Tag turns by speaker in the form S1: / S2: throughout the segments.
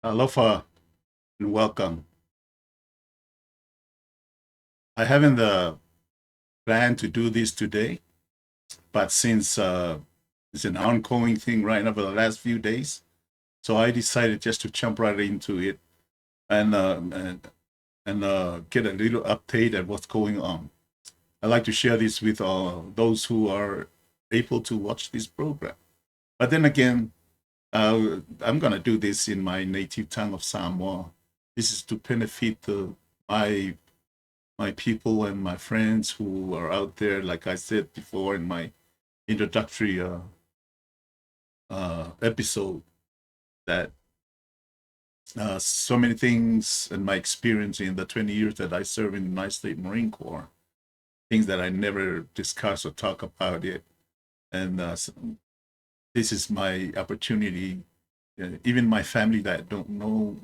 S1: Aloha and welcome. I haven't planned to do this today, but since it's an ongoing thing right now for the last few days, so I decided just to jump right into it and get a little update at what's going on. I like to share this with those who are able to watch this program. But then again, I'm gonna do this in my native tongue of Samoa. This is to benefit my my people and my friends who are out there, like I said before in my introductory episode, that so many things in my experience in the 20 years that I served in the United States Marine Corps, things that I never discuss or talk about it. And this is my opportunity. Even my family that don't know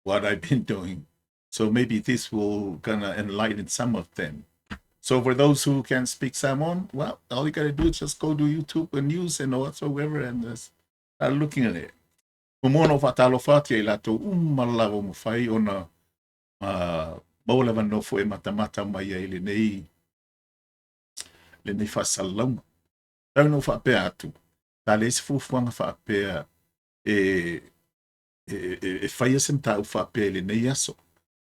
S1: what I've been doing. So maybe this will gonna enlighten some of them. So for those who can speak Samoan, well, all you gotta do is just go to YouTube and news and whatsoever and just start looking at it. Umono fatalo fatia ilato umalawa mufai ona maula vanofo e matamata mai ai le nei fasalama. Tau no whapea atu. Tā le isi fufuanga whapea e whaia sem tau whapea le nei aso.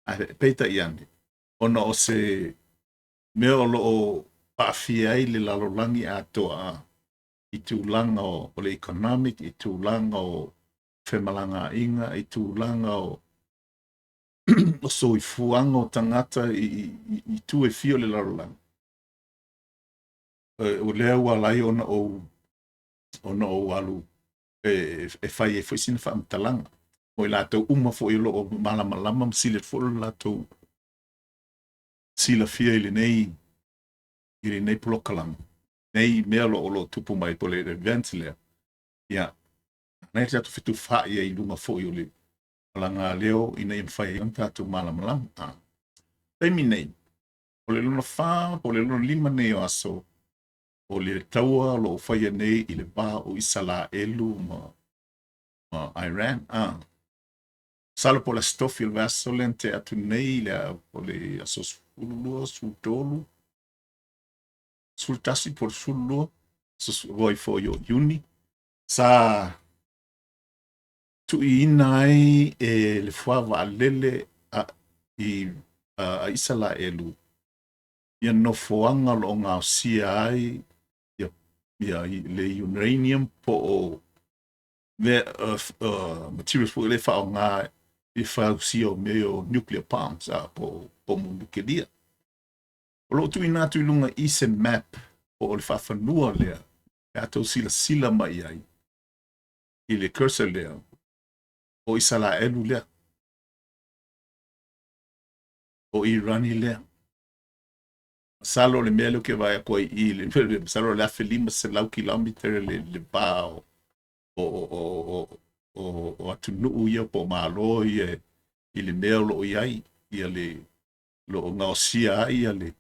S1: A peita i ane. Ona o se mea o loo paafia ai le lalolangi a toa i tūlanga o le economic, i tūlanga o whemalanga inga, i tūlanga o soifuanga o tangata i tū e fio le lalolangi. O lea ua lai ona o alu e whai e whaisina whaamtalanga. O i lātou uma fo i loo malama lama msile fo lātou sila fia i le nei polokalanga. Nei mea lo tupu mai po le event lea. Ia. Nei te atu fitu whaia i lunga fo i o le alanga leo i nei mwhai i tātou malama. Taimi nei. O le luna wha, o le luna lima nei o aso. O le taua lo whaia nei i le bā o Isala elu ma Iran. Salo po la stofi il vaso lente atu nei le po le aso sulua, sultolu. Sultasi por sulua. Voi fo yo uni. Sa tu ina ai e le fuava a lele a Isala elu. Ia no foanga lo ngā sia ai ia le uranium po o materials po le fa o ngā i fa sia o meo nuclear bombs po mundu ke dia. O lo tu ina tu lunga ise map po o le fa fanua lea. E ato sila mai ai. I le cursor lea. O Isala elu lea. O Irani lea. Salo le mea ke vai ko i le salo le afelima se lau kilometer le bao o atu nuu ia po malo i le mea lo iai ia le lo ngao sia ia le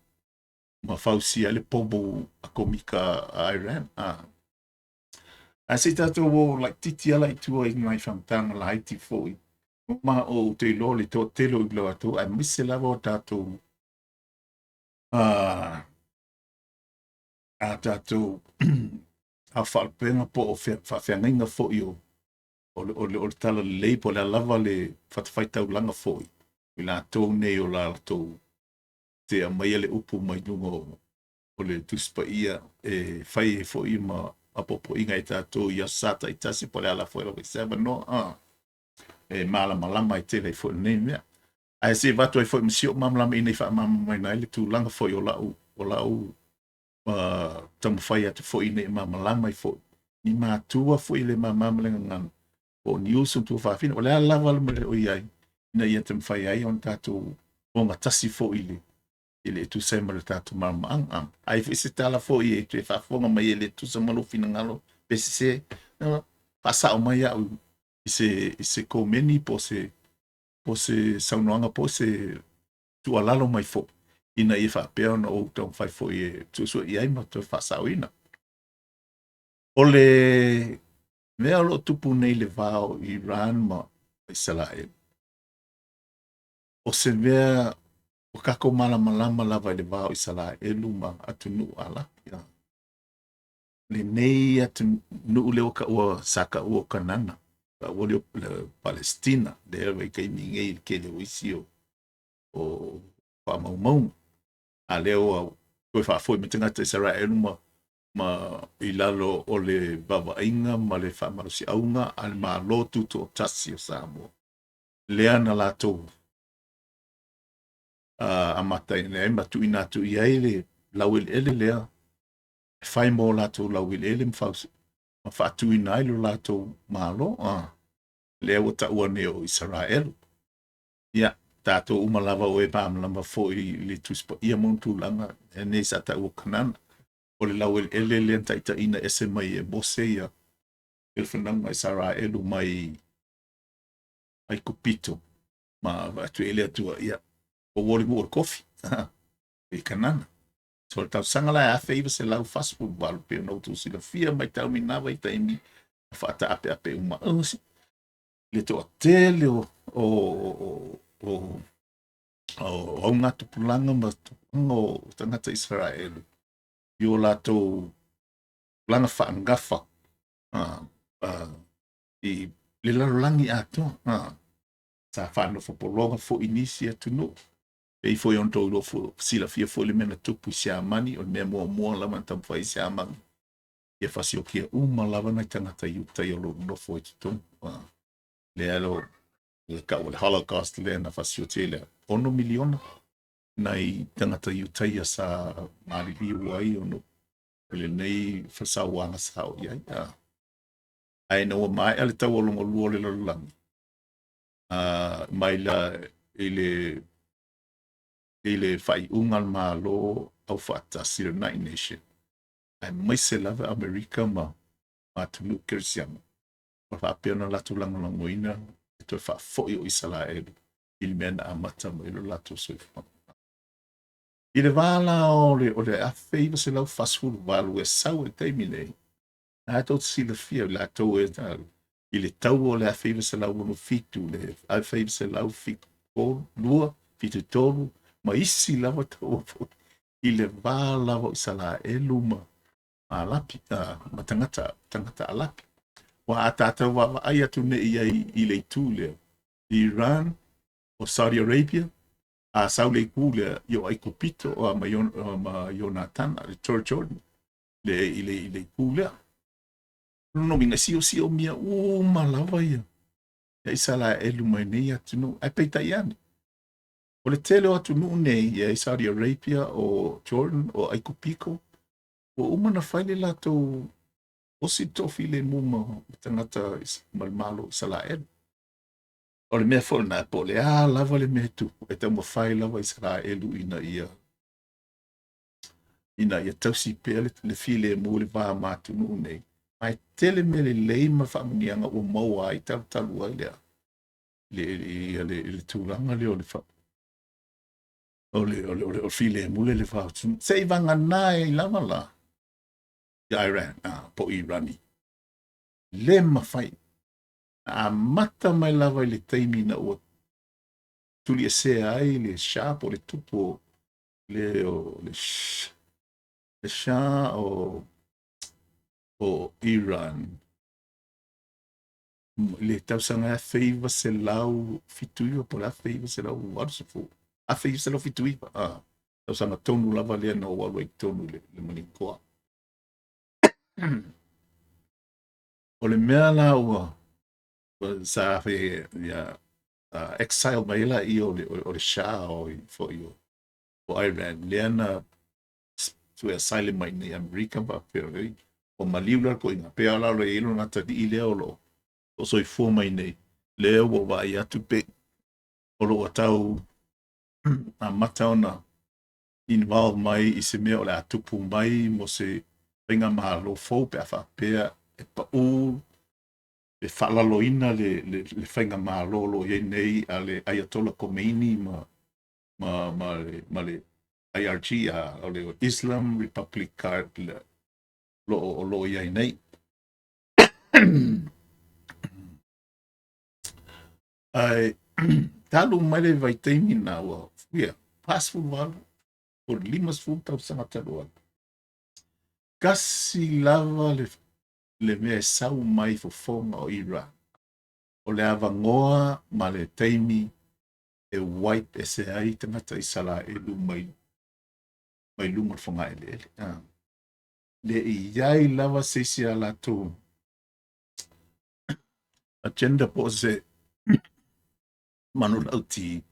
S1: mafausia le pobo a komika a Iran. A se tato wo like titi ala i tua i mai whamtanga la haiti foi. Ma o te lo le to telo i lo atu a mise lava o tato a tato a whalpenga po o whawhiangainga fo i o le tala lei po le lava le whatawhaitau langa fo i la tō nei o la tō te a mai le upu mai nungo o le tuspa ia e whai e fo i ma apopo inga i tato i a sata i tasi po le ala fo i lawa i seba no e mala malama i te lei fo i nei mea. Ai se watu ai fo i msio mamlama i nei wha mama mai nai le tū langa fo i o lau tamu whai atu fo i nei mamalama i fo i mātua fo i le mamamalenga ngana. O ni usu tu whawhina, o lea lawa le o iai, ina ia te mwhai ai on tātou o ngā tasi fo i le tu sema le tātou marama ai fo i se tala fo i e tu e whawhonga mai e le tu sa malo fina ngalo, pesi se, pasa o mai au i se komeni po se saunoanga po se tu alalo mai fo, ina i whapea na o tau whai fo i e tu so i ai ma tu whasao ina. O le Mea lo tupu nei le vao Iran ma Israel. O se mea o kako malama lava i le vao Israel ma atu nu ala. Le nei atu nu leo ka ua saka ua kanana. Ka ua leo le Palestina. Le ewa i kai mingei ke leo isi o wha maumau. A leo au koe wha foi me tangata Israel ma i lalo o le vavainga ma le wha marusi aunga al ma lotu to tasi o Samoa. Lea na latou amata ina e matu ina tu i aile lawil ele lea e fai mo latou lawil ele ma fatu ina aile latou malo lea o ta ua ne o Israel ia tatou uma lava o e pāmalama fo i le tuspa ia montu langa e nei sa ta ua kanana o le lawil ele lea taita ina ese mai e bose ia il whananga Israel mai kupito ma atu ele atua ia o wori mo kofi e kanana so tau sanga la a feiva se lau fast food balu pe no tu sila fia mai tau mina vai taimi fa ta ape uma ansi le to tele o nga tu pulanga ma tu ngo tangata Israel yo la to langa fa ngafa i le langi ato sa fa no fo polonga fo inisia tu no e foi on todo fo sila fia fo le mena tupu sia mani o me mo la man tam fai sia man e fa si o kia uma lava na tangata yuta i lo no fo i tu le alo le ka o le holocaust le na fa si o tele 1 miliona na i tangata yuta ia sa mari li wai o no le nei fa sa wanga sa o ia ai no mai ale tau lo ngolu le lo lang mai la ele fai ungal malo au fata sir nine nation ai mai se lava America ma tunu kersiama ma fa pena la tu lang moina to fa fo yo Israel il men a mata mo lo la tu so ile vala o le a feiva se lau fasful valu e sau e taimine a to si le fia la to e ile tau o le a feiva se lau no fitu le a feiva se lau fitu o lua fitu tolu ma isi lava to i le vā lava i sala e luma a lapi ma tangata a lapi wa a tātou wa ai atu ne i le tū le Iran o Saudi Arabia a saule kule yo ai kupito o ma Jonathan le Tor Jordan le kule no minga si o mia o malava ia e sala e luma nei atu no ai peita iani o le tele o atu no nei e Saudi Arabia o Jordan o ai kupiko o uma na faile lato o si tofi le muma tangata malmalo sala e o le mea fo na po le lava le mea tu e tamo fai lava i sala e lu ina ia tausi pea le file mo le vā matu no nei ai tele me le lei ma whaamanianga o maua ai talu ai le tūranga le o le wha o file mule le wha se i vanga nā e lama la i Iran po Irani le mawhai a mata mai lava i le teimi na o tuli e se ai le sharp o le tupo le sha o Iran le tausanga a feiva se lau fitui o pola feiva se lau warsufu a feiva se lau fitui tausanga tonu lava lea na walu ai tonu le manikoa o le mea la ua sa fe ya exile mai la i o le sha o Iran lea na tu e asylum mai nei Amerika pa peo o maliula ko inga pea la le ilo na tadi i lea o lo o soi fua mai nei lea o vai atu pe o lo atau a mata ona involve mai i se mea o le atupu mai mo se ringa maha lo fau pe a whapea e pa u e whalaloina le whainga maha lo ye nei a le Ayatollah Khomeini ma le IRG o le Islam Republic Card lo ia nei Ai, talo mai le vai taimi na ua, ia, pasfu walu, o 5,000 talo atu. Kasi lava le mea sau mai fofonga o Iran. O le avangoa ma le taimi e wipe e se ai tangata i sala elu mai lunga fonga ele ele. Le iai lava seisi ala tu agenda po se manu lauti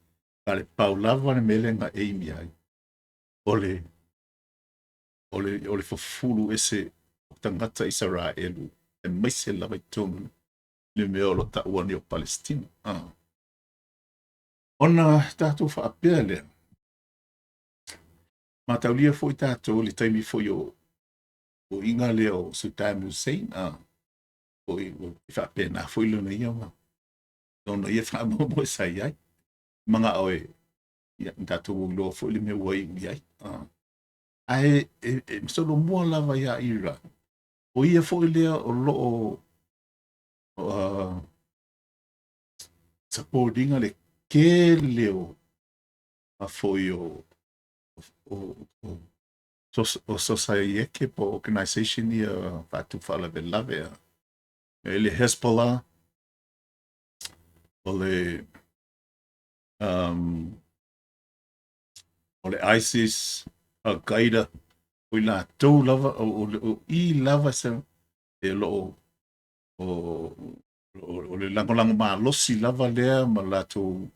S1: kare pau lava le mele nga eimi ai. Ole fofulu ese o tangata i sara elu e maise lava i tonu le mea o lo ta uani o Palestina. Ona tātou whaapea lea. Ma taulia fo i tātou le taimi fo o inga lea o Saddam Hussein. O i whaapea nā fo i lona ia ma. Nona ia whaamua mo e sai ai. Mga oe tātou o loa fo i le mea uai iai. Ai solo mua lava ia ira. O ia fo i lea o loo supportinga le ke leo a fo i o society po organization ia fatu fala de lave ele Hezbollah ole ole ISIS Al-Qaeda o la tau lava o I lava se e lo o le lango ma losi lava lea ma la tu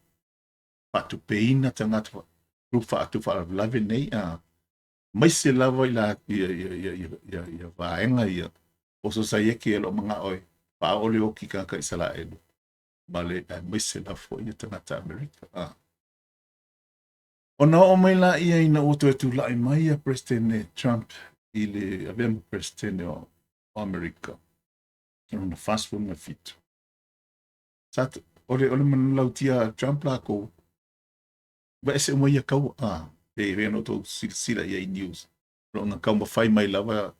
S1: fatu peina tangata rufa atu fala lave nei mai se lava i la ia vaenga ia o so sa yeke e lo mga oi pa ole o ki ka isala elu ma le mai se la fo i tangata Amerika ona o mai la ia ina oto e tu la i mai a President Trump i le avem President o Amerika ona fast food na fitu sat ole manlautia Trump la ko va ese mo ia kau e reno to sila ia i news ro nga kau ma fai mai lava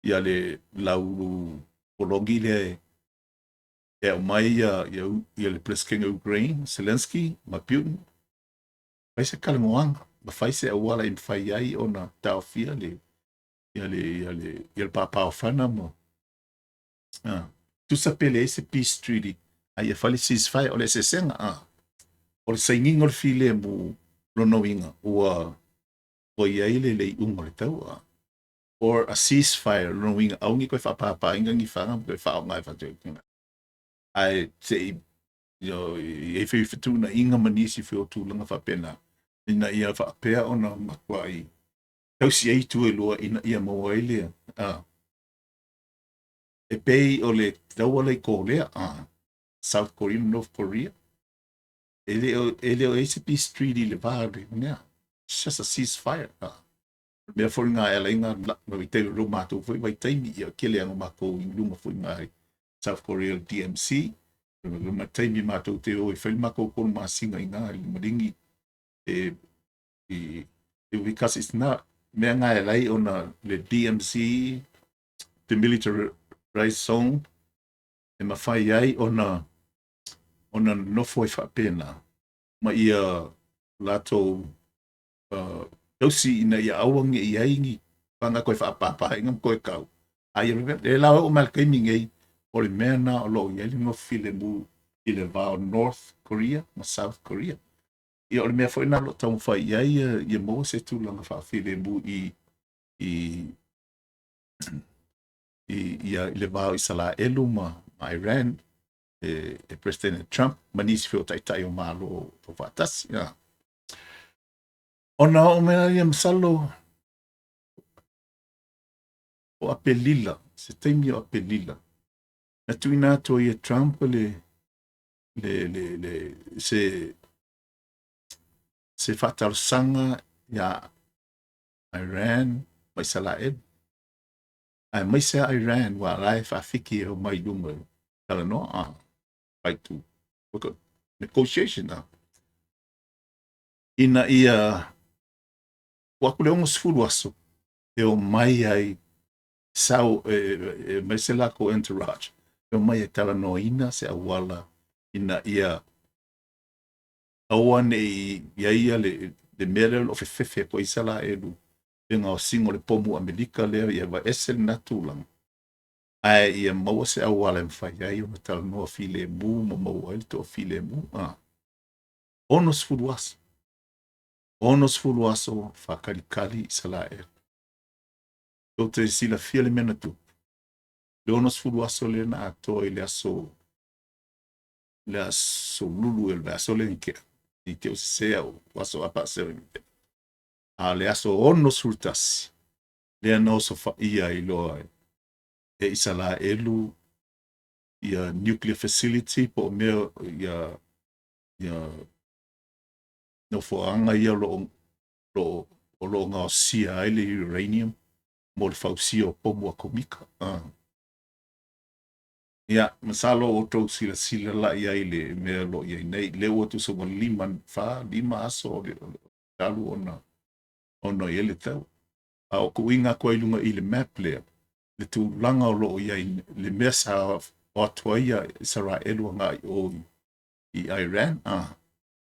S1: ia le lauru polongi le e mai ia le presking Ukraine Zelensky ma Putin vai se kalmoang ma fai se wala in fai ai ona taofia le ia le papa fana mo tu sapele ese peace treaty ai fali ceasefire ole se senga ole sainginga o file mo lonoinga o ia ile le unga le tau or a ceasefire lonoinga aungi koe whapapa inga ngi whanga koe whao ngai whatua ai te e whitu na inga manisi whio tūlanga whapena ina ia whapea ona makua i tausi ei tu e loa ina ia mawailea e pei o le tau ala i kōlea South Korea, North Korea ele o ese peace treaty le vāre nea it's just a ceasefire mea fori ngā ela inga ma i tei ro mātou fui vai taimi ia kele anga mako i lunga fui ngā South Korea DMC ma taimi mātou te o i whai mako kono mā singa i ngā i maringi because it's not mea ngā ela i ona le DMC the militarized zone e ma whai ai ona nofo i whapena ma ia lato tausi ina ia awangi i aingi panga koe whapapa inga koe kau ai e lawa o malkaimi ngei o le mea na o lo i ali no file mu i le vao North Korea ma South Korea ia o le mea fo ina lo tau whai ia mo se tūlanga whafile mu i le vao i sala elu ma Iran President Trump manisi fio tai o malo o fatasi ona o mea ia msalo o apelila se taimi o apelila na tuina to ia Trump le se fatal sanga ya Iran mai sala ai mai se Iran wa lai fa fiki o mai lunga kala no fight to negotiation ina ia wakule ongo sfulu aso e o mai ai sau mai se lako entourage e o mai e tala no ina se awala ina ia Aua ne ia le mele o fefe po isala elu. Le ngā singo le pomu Amerika lea ia wa esel na tūlanga. Ai ia maua se au wale mwhai ai o tala noa file mu mo maua ele to file mu. Onos fuluaso. Onos fuluaso whakalikali isala elu. Tō te sila fia le mena tu. Le onos fuluaso le na atoa i le aso lulu ele aso le nkea. I te o sea o waso apa se le aso onos fultasi. Le no so fa ia i loa e isala elu ia nuclear facility po mea ia no foanga ia lo ngā sia ele uranium mo le fausia o pomu a komika. Ia, masalo o tau sila la ia i le mea lo ia nei le o tu so lima aso o le talu ona ele tau. A o kuinga ko ilunga i le map lea. Le tu langa o lo ia le mea sa o atua ia Israel ngā i Iran.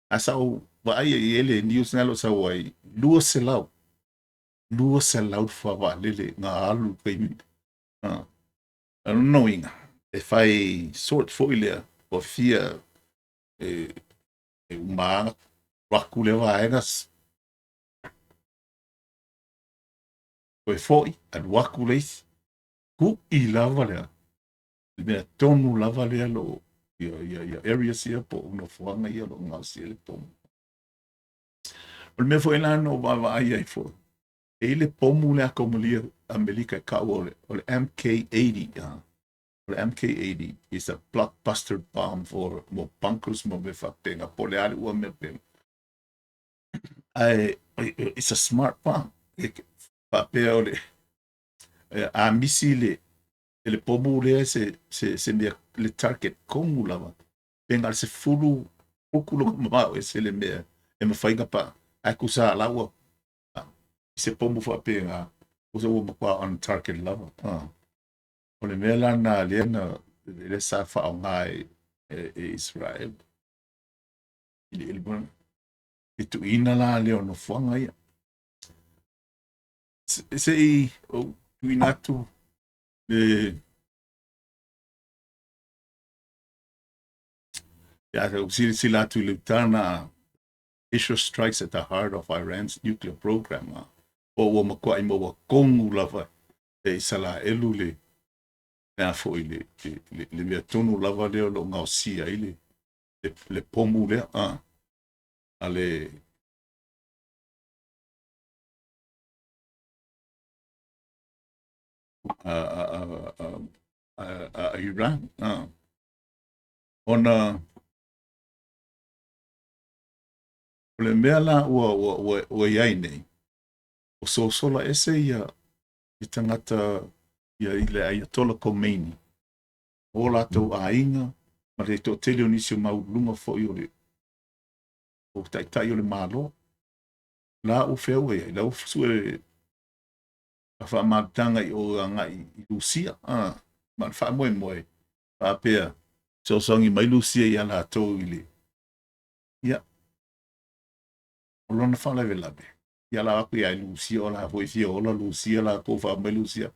S1: Asa o wa ai ele news nalo sa wai lua se lau fa wa lele ngā alu peimi. No inga. E fai sort fo ilea o fia uma waku le wa egas. Ko e foi al waku leis ku I lava lea. Mea tonu lava lea lo ia area sia po no fuanga ia lo ngā sia le pomu. O le mea fo ila no wa ai ai fo. E le pomu lea komulia Amerika ka o le MK-80. The MK-80 is a blockbuster bomb for mo bunkers mo me whapenga po le ali ua me pe. It's a smart bomb. Whapea o le a misi le pomu le se mea le target kongu lava. Penga se fulu ukulo mamao e se le mea e mawhainga pa ai kusa lawa. Se pomu whapea usa ua makwa on target lava. O le mea lana lena le sa whaongai Israel. I le ilbona. I tu ina la leo no whanga ia. Se I tu ina tu sila tu le tana Israel strikes at the heart of Iran's nuclear program. O wa makwa I mawa kongu lava e sala elu le na fo le mea tonu lava leo lo ngā sia ile le pomu lea ale Iran ona le mea la ua iai nei o sola ese ia I tangata ia I le Ayatollah Khomeini o lātou ainga ma le tō tele o nisi o maulunga fo I o taitai o le mālo la u feo e la u fusue a wha mātanga I o anga I Lucia ma wha moe a pea so songi mai Lucia I ala tō I le ia o lona wha lewe labe ia la aku ia Lucia o la hoi fia o la Lucia la ko wha mai Lucia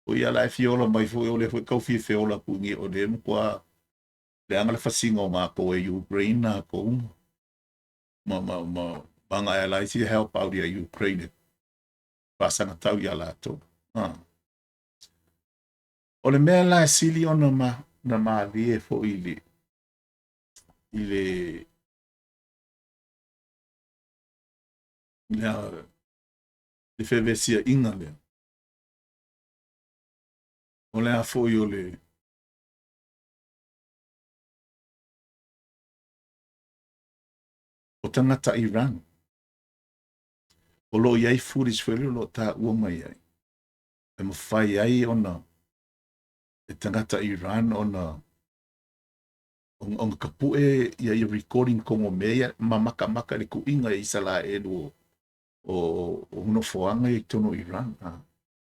S1: o ia la fiola mai fo o le fo kau fi fiola pungi o le mkwa le anga le fasinga o ma ko e Ukraine na ko manga e la isi help out ia Ukraine pasanga tau ia la to o le mea la sili o na ma lie fo I le fevesia inga le o le a fo I o le o tangata Iran o lo iai furis fwere lo ta ua mai ai e mawhai ai ona e tangata Iran ona on kapu ia I recording kongo mea maka le kuinga I sala elu o uno foanga I tono Iran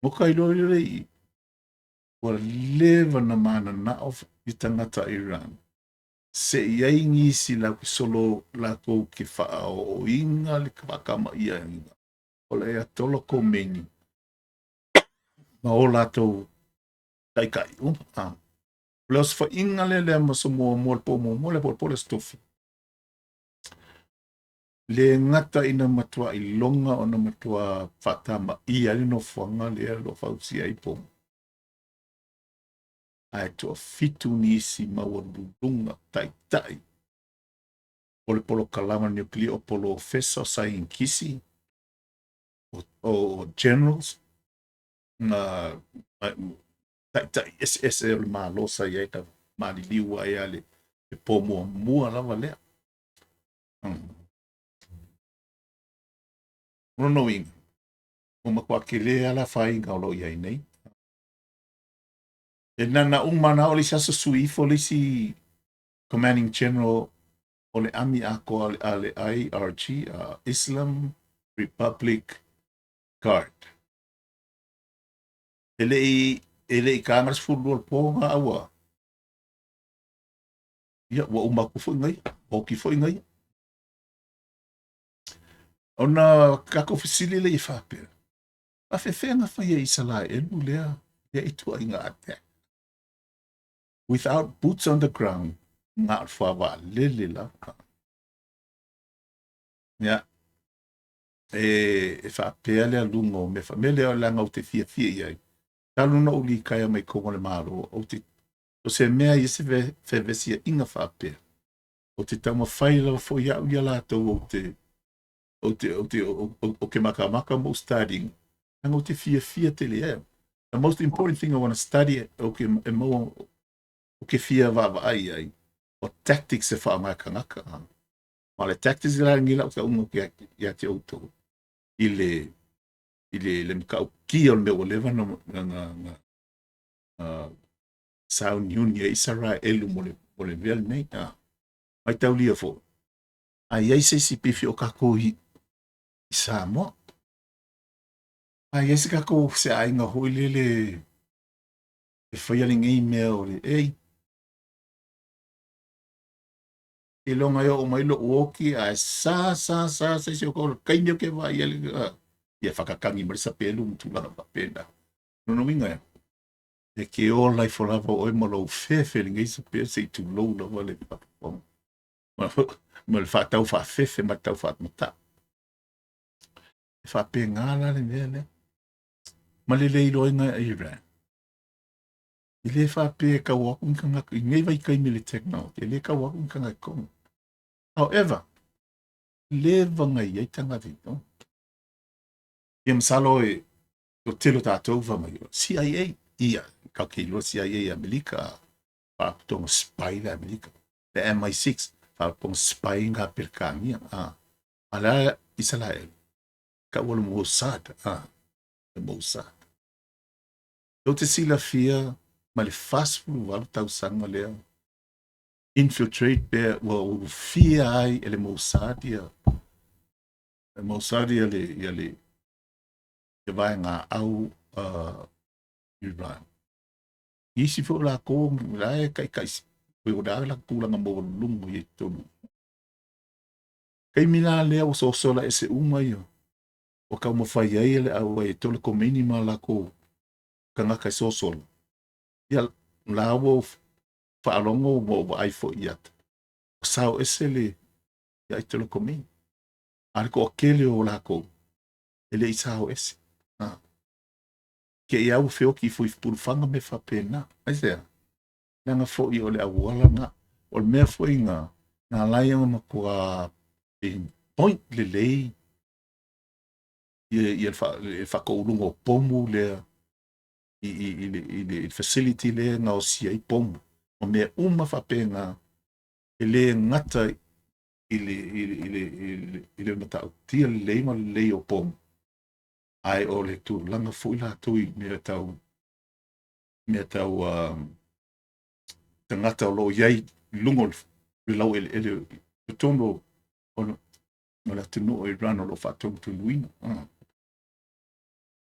S1: moka I lore I wa leva na mana na of I tangata Iran se iai ngisi la solo la ko ke fa o inga le kama ia inga. O le atolo ko meni. Ma o la to kai kai Plus fa inga le ma mo mo le po le stofi. Le ngata ina matua I longa o na matua fatama ia le no fanga le lo fausi ai po. Ai to fitu nisi ma o lunga tai tai. O le polo kalama nuclear o polo fesa sai in kisi o generals na tai tai es le malosa ia ta mali liwa ia le po mua lava lea. No inga. O makwakele ala fai ngaulo ia nei. E nana umana o le sasa suifo le si commanding general o le ami ako ale IRG, Islam Republic Guard. Ele I Congress fulu po nga awa. Ia wa umaku fo ngai, o ki fo ngai. Ona kako fisili le ifape. A fefenga fa ia isala elu lea itu ai nga ate. Without boots on the ground, nga fa wa lele la. Yeah. E fa pele lungo me fa mele o langa o te fia ia. Talu no uli kaya mai kongo le maro o te o se mea i se fe vesia inga fa pe. O te tama faila fo ia uia lato o ke maka mo studying. Anga o te fia te le e. The most important thing I want to study o ke mo o ke fia va ai. O tactics e fa maka ngaka. Ma le tactics la ngila o ka ungo ke ia te auto. I le mkau ki o me o leva nga Sound Union Isara elu mo le vel nei. Mai tau lia fo. Ai ai se si pifi o kako I Samoa. Ai ai se kako se ainga hoi le e whaialing ei mea o le ei. E longa yo o mailo uoki a sa se o koro kainio ke vai ele. Ia whakakangi marisa pelu mtula pa pena. No minga ya. E ke o lai fo lava o e malo fefe ngei se pe se tu lo na wale pa. Ma le whātau whawhewhe ma tau whātmata. E whāpē ngāla le mea le. Ma le leilo inga e Iran. I le whāpē ka waku nkanga I ngei vai kai mele technology. I le ka waku nkanga I kongo. However, le vanga I tanga vito. Ia msalo e o telo tātou vama I CIA. Ia, ka keilo CIA Amerika. Whāputonga spy le Amerika. Le MI6. Whāputonga spy ngā perkangia. Ala Israel. Ka wala Mossad. Mossad. O te sila fia, ma le fasfulu walu tau sanga lea. Infiltrate pe, wa fia ai ele Mossad ia. Mossad ia le vai ngā au Iran. Isi fo la ko, la e kai. Koe o daa la tūlanga mo lungu I tonu. Kai mina lea o sola e se uma ia. O ka mo fai ai ele au e tole ko minima la ko kangaka sosol. Ia la wo whaalongo mo ai fo iat. O sao esele ia I tole ko min. Ari ko akele o la ko. Ele I sao ese. Ke ia u feo ki fui purfanga me whapena. Ai sea. Nanga fo I ole awala nga. O le mea fo inga. Nga laia ma kua point le lei. Ia whakaurungo pomu lea. I facility le nga o sia I pomu. O mea uma whapenga e le ngata I le matau tia le leima le lei o pomu. Ai o le tu langa fui la tui mea tau tangata o lo iai lungo le lau ele tono o la tunu o Iran o lo whatonga tunuina.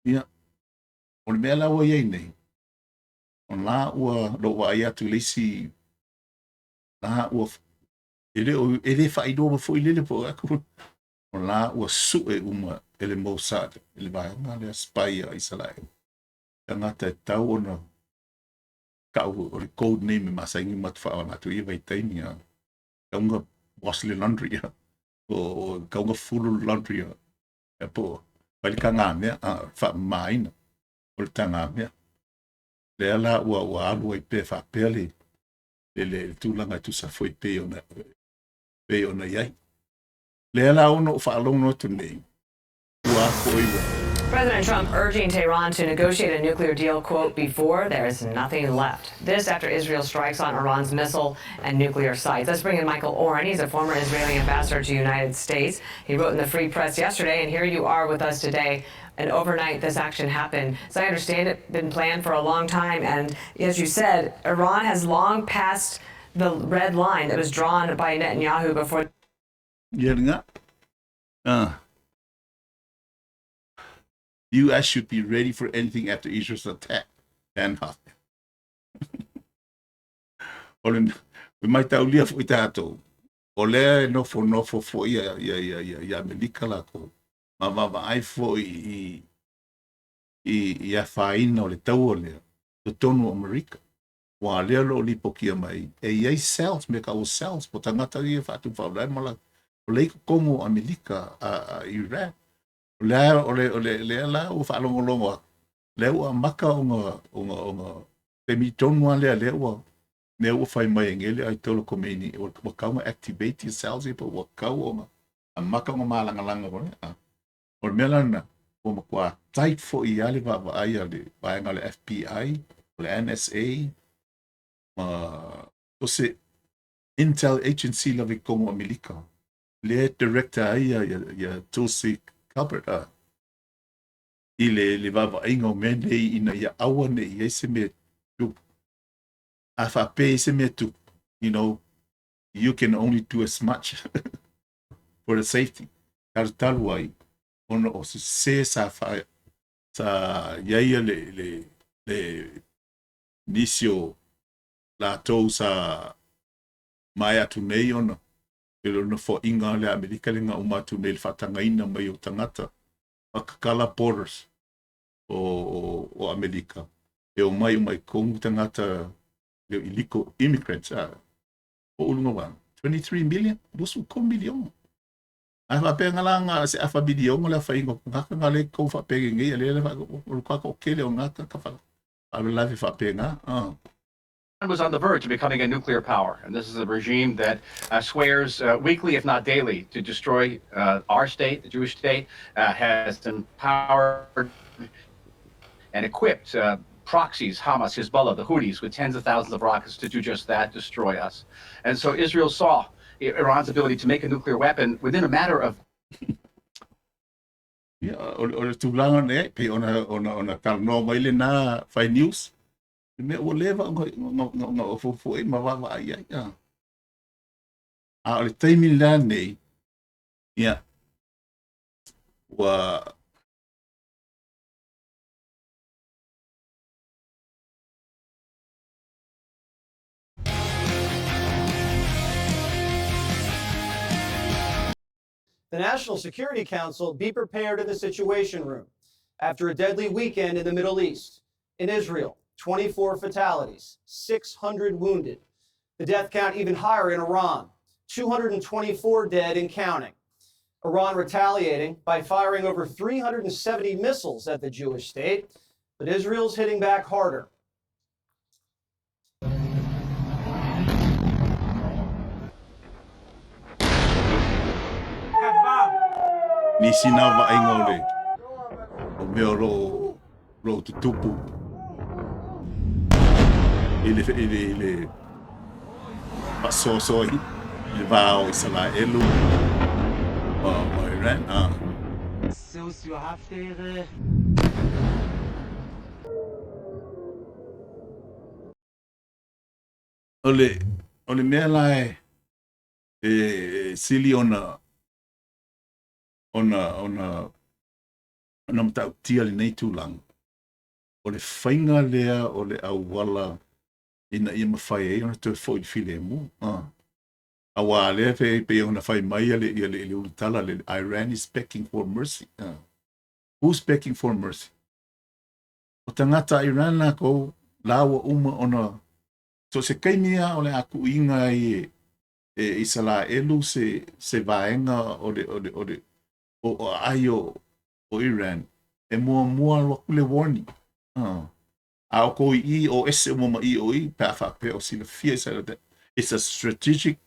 S1: Ia, o le mea lau iai nei. O la ua lo wa ia tu leisi la ua ele whaidoa ma fo i lele po aku. O la ua su e uma ele Mossad, ele vaenga le spy a Israel. Tangata e tau ona kau o le code name masaingi matwha o natu ia vai taimi a kaunga wasle laundry a o kaunga fulu laundry a e po wali ka ngā mea a wha maina o le tanga mea. Le ala ua alu ai pe wha pea le tūlanga tu sa foi pe ona iai. Le ala ono wha alongo tu nei. Ua ko iwa.
S2: President Trump urging Tehran to negotiate a nuclear deal, quote, before there is nothing left. This after Israel strikes on Iran's missile and nuclear sites. Let's bring in Michael Oren. He's a former Israeli ambassador to the United States. He wrote in the Free Press yesterday, and here you are with us today. And overnight, this action happened. As I understand it, been planned for a long time. And as you said, Iran has long passed the red line that was drawn by Netanyahu before.
S1: U.S. should be ready for anything after Israel's attack. And we might tell you if we tato. Ole no for ya America la ko. Ma ai fo I faina o le tau o lea. To tonu America. Wa lea lo li pokia mai. E iei cells, me ka o cells. Po tangata ia whatu whaurai mala. O leiko kongo America a Iraq. Le la o whaalongolongo. Le ua maka o te mi tonu le ua. Ne ua whai mai ngele ai tolo komeni. O kaunga activate cells ipa o kau a maka o malangalanga kone. O mela na o makua tight fo I ale va ai ale vaenga le FBI, le NSA, o se Intel Agency la vi kongo Amerika. Le director ai ya Tulsi Gabbard I le va ainga o mene ina ya awa ne I se me tu. A fa pe se me tu. You know, you can only do as much for the safety. Talu ai. Ono o se sa iaia le nisio la tou sa mai atu nei ono. Pero no fo inga le Amerika le nga umatu nei le whatangaina mai o tangata. Makakala borders o Amerika. E o mai kongu tangata le iliko immigrants. O ulunga wan. 23 million? Lusu ko million. A fa pe ngalanga se afa video ngola fa ingo ngaka ngale ko fa pe ngi le fa ko ko kele o ngaka ka fa ala la fa pe nga
S3: was on the verge of becoming a nuclear power, and this is a regime that swears weekly, if not daily, to destroy our state, the Jewish state, has empowered and equipped proxies, Hamas, Hezbollah, the Houthis, with tens of thousands of rockets to do just that, destroy us. And so Israel saw Iran's ability to make a nuclear weapon within a matter of.
S1: Yeah, or to lang ne pe ona tal no mai le na fai news. Me o leva no fo ma va ya. A le taimi la nei. Yeah. Wa
S4: The National Security Council be prepared in the Situation Room after a deadly weekend in the Middle East. In Israel, 24 fatalities, 600 wounded. The death count even higher in Iran, 224 dead and counting. Iran retaliating by firing over 370 missiles at the Jewish state, but Israel's hitting back harder.
S1: Nisi na va ingole. O me ro tupu. Ele passou só aí. Ele vai ao Israel. Iran.
S5: Seus you have to
S1: Ole mea lai sili ona mtau tia le nei tūlang. O le whainga lea o le au wala ina ia mawhai e ona tue fo I file mu. Awa le pe ona fai mai le ultala le Iran is begging for mercy. Who's begging for mercy? O tangata Iran na ko lawa ona so se kaimia o le aku inga Israelu se vaenga o aio o Iran e mua lo le warning. A ko I o ese mo I o I pa fa pe o sila fia sa that it's a strategic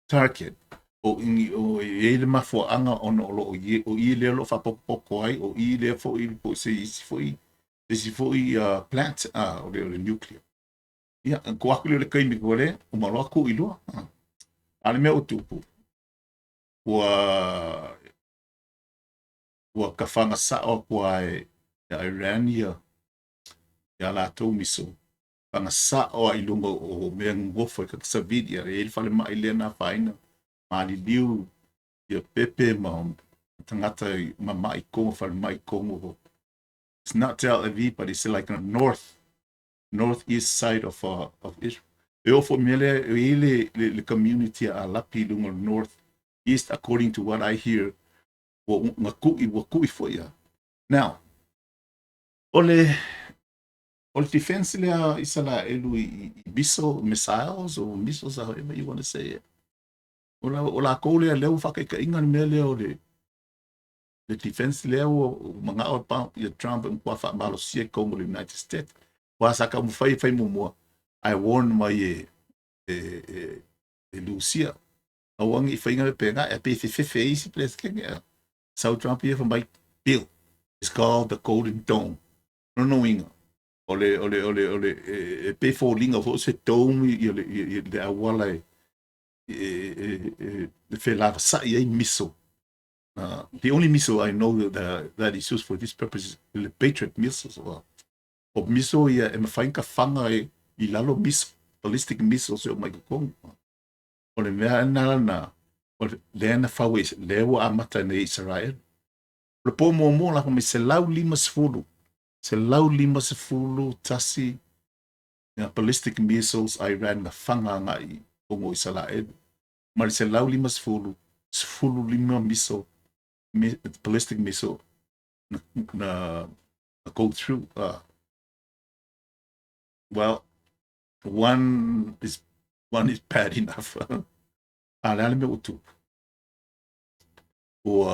S1: target o le mafo anga ono lo o I le lo fa popo ai o I le fo I po se fo I plant o le nuclear ia ko aku le kaimi ko le o malo aku I lo ale me o tupu ua kafanga sa o kwa Iran ia la tau miso panga sa o I lungo o me ngofo ka sa video e fale mai le na faina mali liu ia pepe ma tangata ma I kongo fale mai kongo. It's not Tel Aviv, but it's like a northeast side of Israel. E ofo mele le community a lapi lungo northeast according to what I hear. Wa kui fo ia. Now, ole defense le isala elu missile missiles or missiles however you want to say it. Ola ko le leu fa ka inga mele ole the defense le mga o pa ya Trump and kwa fa malo sie Congo the United States. Wa saka mu fai mo I warn my Lucia. Awang I fainga penga e pe fe isi place ke South Trump here from my bill. It's called the Golden Dome. No inga. Ole pe fo linga fo se dome le awala the fe lava sa ye missile. The only missile I know that is used for this purpose is the Patriot missiles. O missile ia e mafainka fanga I lalo missile, ballistic missiles o mai kong. Ole mea na le na fawe le wa amata ne Israel. Le po mo la me se lau lima sefulu. Se lau lima sefulu tasi ballistic missiles Iran na fanga ngai kongo Israel. Mar se lau lima sefulu lima missile ballistic missile na go through. Well, one is bad enough. Alale me utu. O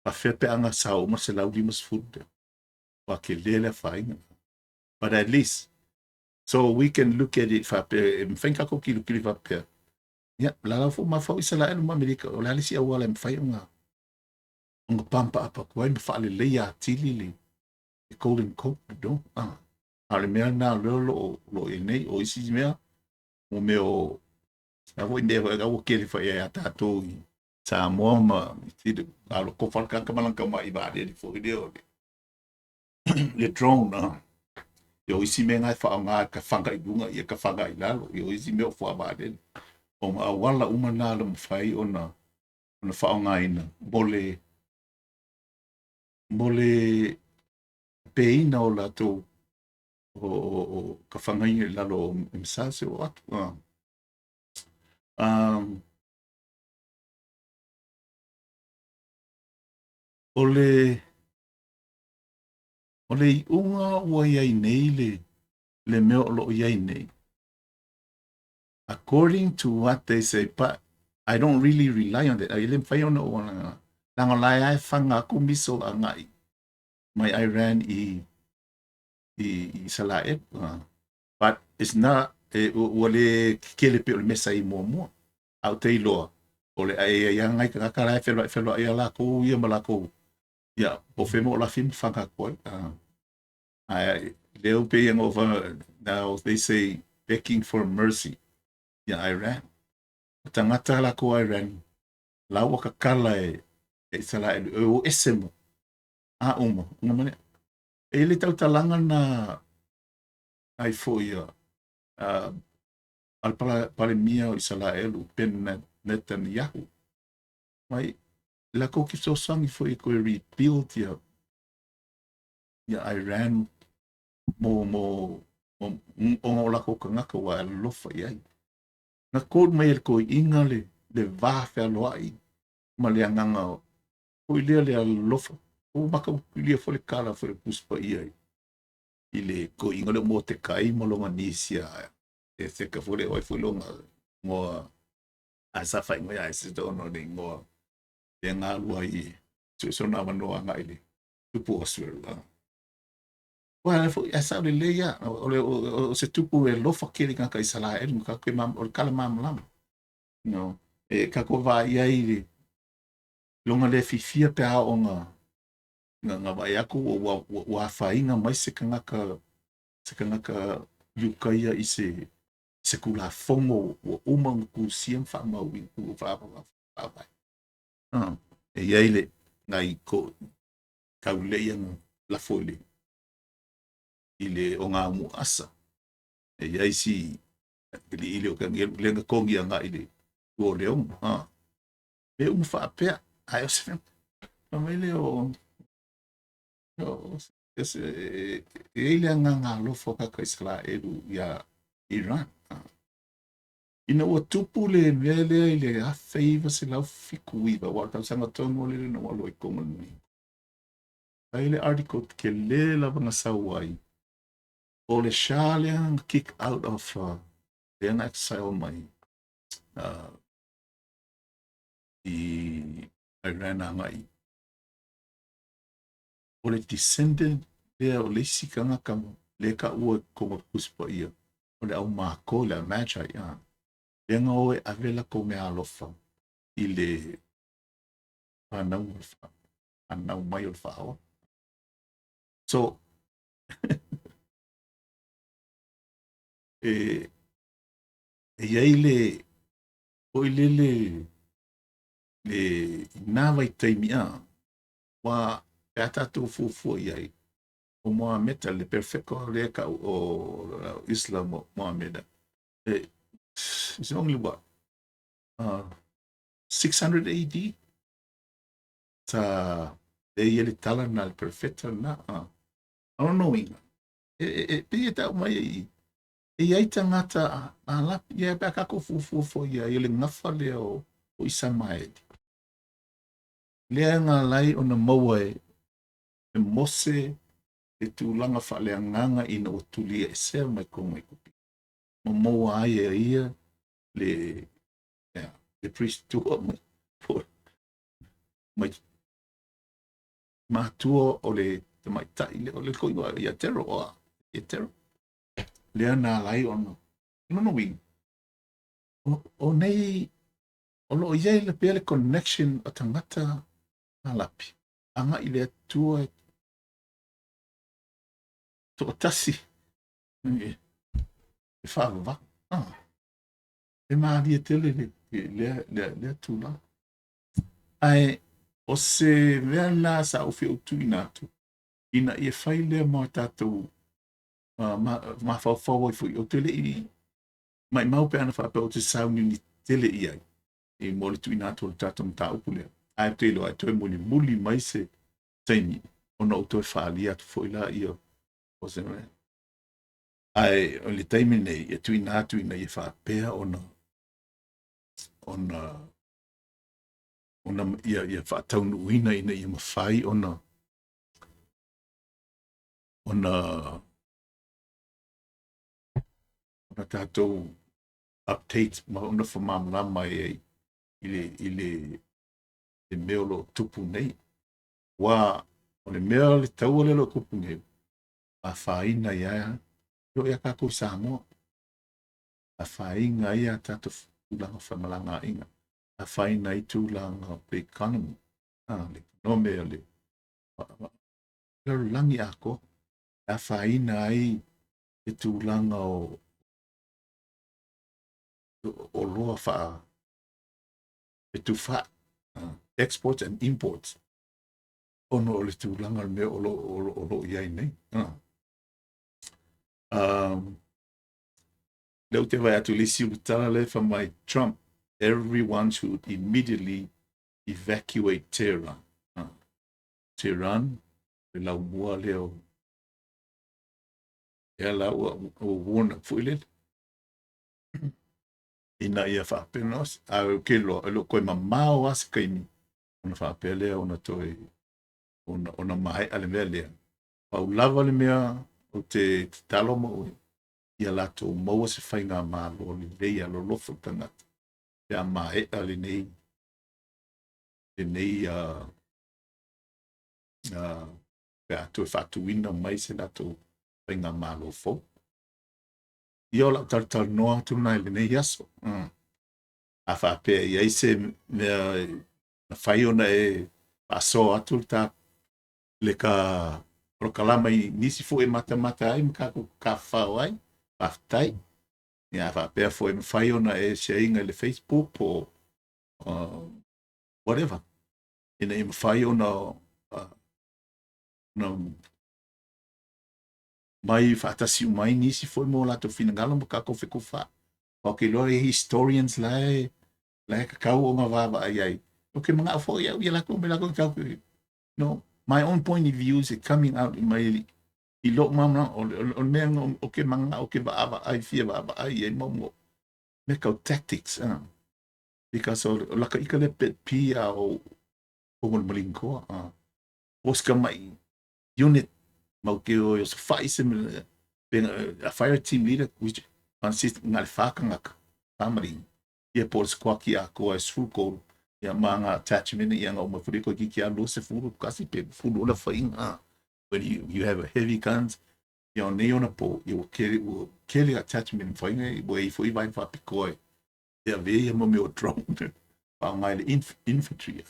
S1: a fepe anga sao ma se lau lima sefulu. Wa ke lele fainga. But at least, so we can look at it fa pe mfenka ko kilo fa pe. Ya, la fo ma fa Israel ma Amerika o la si awala mfai nga. Nga pampa apa ko ai fa le ya tilili. The golden coat do. Ale mea na lo nei o isi mea o me o na vo inde ga o kele fa ya tato Samoa ma ti alo ko fa ka malang ka mai ba de fo video le drone na yo isi me ngai fa nga ka fanga I bunga ia ka fanga I lalo yo isi me o fo ba de o ma wala uma na le fai ona fa nga ina mole peina o la to o ka whangai lalo msase o atu. Ole I unga ua iai nei le mea o loo iai nei. According to what they say, but I don't really rely on that. I le mwhai ona o nanga lai ai whanga aku miso a ngai. Mai Iran I Salae. But it's not ole kele pe ole mesa I mua. Au te iloa. Ole ai ngai ka karai whelua ai ala ko ia malako. Ya, o femo la film whanga koe. They'll pay over now. They say begging for mercy. Ya Iran. Tangata la ko Iran. La waka kala Salae o esemo. Uma. Nga mane. Ele tau talanga na ai fo ia. Al pale mia o Israel pen Netanyahu. Mai la ko ki so sangi fo I ko rebuild ya Iran mo la ko kanga ko wa lofa ia. Na kod mai ko inga le va fe loai ma le nganga o le lofa o maka le fo le kala fo le puspa ia i le ko inga le mo te kai mo longa nisia e se ka fo le oi fo longa mo a sa fai mo ya se do no le mo le nga lua i so na mano anga ile tupu oswela wa fo ya sa le ya o se tupu e lofa ke le ka sala e ka ke mam o kala mam lam no e ka ko va ia i longa le fifia pe a onga nga vai aku wa fainga mai se kanga yukaia i se kula fongo o uma ku siem fa ma wi ku fa vai e yaile ngai ko kaule yang la folie ile onga mu asa e yai si ile o kan le nga kongi anga ile o leon le fa pe ai o se fa mele o ele nganga lofo ka Israelu ya Iran. Ina o tupu le vele le a favor se la fiku iba wa ka sanga tongo le no lo ikomo ni. Ele article ke le la vanga sawai. O le shalian kick out of the exile mai. I Iran ngai. O le descendant le o le sikanga kam le ka ua kongo kuspa ia. O le au mako le magi ia. Le nga oe avela ko me alofa i le anau mai o le whaawa. So, e iai le o i le inawai taimia wa e atatu fufua iai. O Mohamed le perfecto le ka o Islam Mohamed. It's only what? 600 AD? Ta e ele tala na le perfecto na. I don't know inga. Pe ta mai e ai tangata a la ia pe kako fufu ia ele ngafa le o Isamaeli. Le nga lai ona maua e mose e tūlanga whaleanganga ina o tulia e sea mai ko mai kupi. Ma maua ai e ia le priest tua mai mātua o le te mai tai le o le koiwa ia tero oa. Ia tero. Lea nā lai ono. No wing. O nei o lo iai le pele connection o tangata na lapi. Anga i le atua to tasi. E whaava. E maari e tele le atula. Ai o se mea nā sa o whio tui nātu. Ina i e whai lea mā tātou ma whawhawa i fui o tele i mai mau pe ana whape o te sauni ni tele i ai. E mole tui nātu o tātou mta upu lea. Ai te ilo ai toi muli mai se taimi. Ona o toi whaali atu fo ila i o se mea. Ai o le taimi nei e tui nātu ina i e whapea ona ia whaataunu uina ina i mawhai ona tātou update ma ona whamamlama e i le meolo tupu nei. Wa o le mea le taua le lo kupu nei. A whaina ia yo ia kako Samoa. A whainga ia tātou tūlanga whamalanga inga. A whaina i tūlanga pe economy. Le nome le langi ako. A whaina ai e tūlanga o loa wha e tu wha exports and imports ono o le tūlanga me o lo iai nei. Leu te vai atu le siu tala le from my Trump, everyone should immediately evacuate Tehran. Tehran, le lau mua leo. E la o wona fuile. ina ia whapenos, au ke lo koe mamao ase kaimi, ona whapea lea, ona toi, ona mahe ale mea lea. Pau lava le mea, o te talo mo, ia lato maua se whainga mālo, le leia lo lofo tangata. Ia mahe ale nei, le nei, pe atu e whatuina mai se lato whainga mālo fo. Ia la tartar noa tu nai le nei yaso. A whapea ia se mea na whaiona e paso atu ta le ka prokalama i nisi fo e mata ai mkako ka whao ai, paftai. Ia whapea fo e whaiona e shainga le Facebook o whatever. Ina i whaiona na mai whaatasi umai nisi fo e mo lato finangalo mkako whiko wha. Okay, lori historians lai kakau o ngā wāwa ai. Okay, mga afo ia lako me lako kau. No, my own point of view is coming out in my i lo mama o mea okay mga okay ba ai fia ba ai mo me kau tactics because o laka ikale pet pia o ngol malinko oska mai unit mau ke o so fai a fire team leader which consist ngal fakanga family ia por squaki a ko es fuko ia manga attachment ia nga mo friko ki kia lo se furu kasi pe furu la fainga when you have a heavy guns you know na po you kill attachment fainga way foi vai fa pikoe ia ve mo meu drone pa mai infantry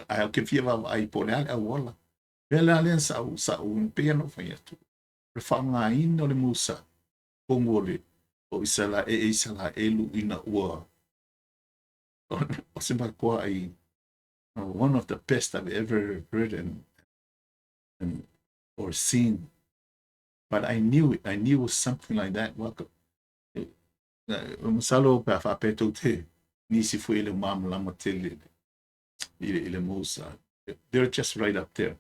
S1: ai ke fia va ai pone a wala vela len sa un piano fainga tu fa nga in le musa kongole o isala elu ina ua o se makua ai one of the best I've ever heard and or seen, but I knew it was something like that. Masalo pa fapeto te nisi fu ile mam lama tele ile musa. They're just right up there.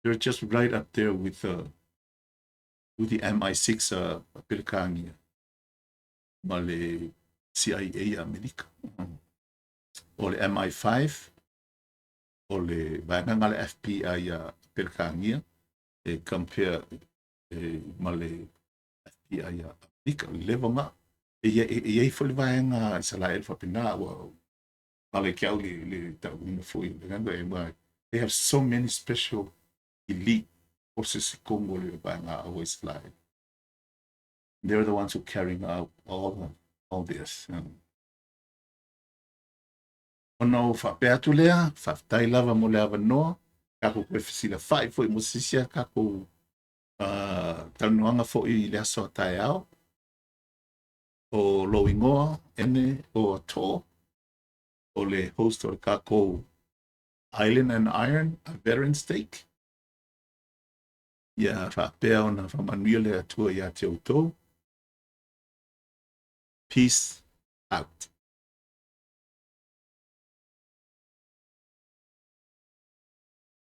S1: They're just right up there with the MI6 Pilkangia. Male CIA America. O le MI5 o le vaenga le FBI Pilkangia e compare ma le FBI America level nga e foi vaenga sa la elfa pina o male kiau le ta una foi le they have so many special elite forces Congo le vaenga always fly. They're the ones who carrying out all this. Ono whapea tu lea, whaftai lava mo lea wanoa, kako koe whisila whai fo i mo sisia, kako tanuanga fo i lea soa tai au, o lo ingoa, ene o ato, o le host o kako Island and Iron, a veteran stake. Ia whapea ona whamanuia lea tua ia te autou. Peace out.